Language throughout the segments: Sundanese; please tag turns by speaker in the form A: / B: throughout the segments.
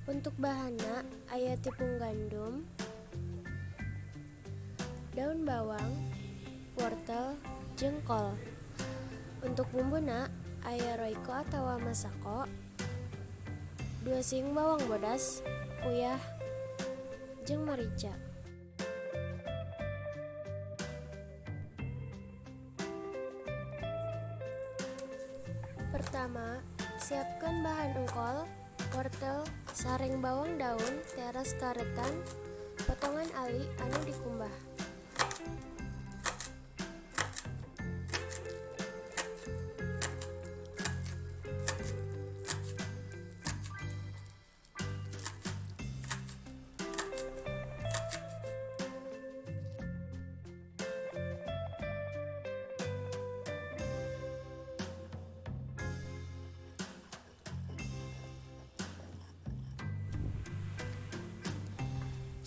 A: Untuk bahanna aya tepung gandum, daun bawang, wortel, jengkol. Untuk bumbuna aya roiko atawa masako, 2 siung bawang bodas, uyah, jeung marica. Pertama, siapkan bahan engkol, wortel, sareng bawang daun, teras karetan, potongan ali anu dikumbah.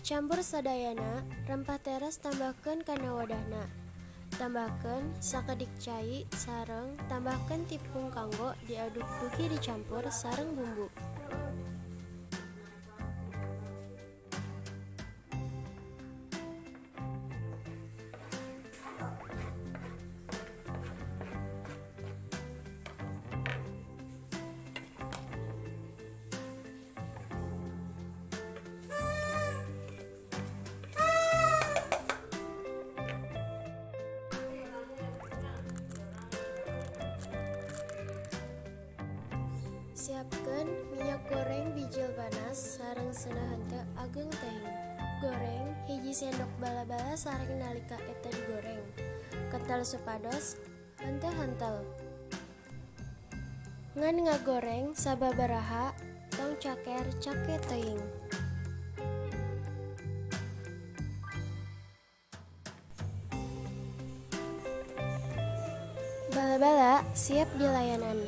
A: Campur sadayana, rempah teras tambahkeun kana wadahna. Tambahkeun sakedik cai sareng tambahkeun tepung kanggo diaduk dugi dicampur sareng bumbu. Siapkeun minyak goreng bijil panas sareng seuneu henteu ageung tehing. Goreng hiji sendok bala-bala sareng nalika eta digoreng. Kental supados, henteu-henteu. Ngan ngagoreng sababaraha tong caker cake teuing. Bala-bala siap dilayanan.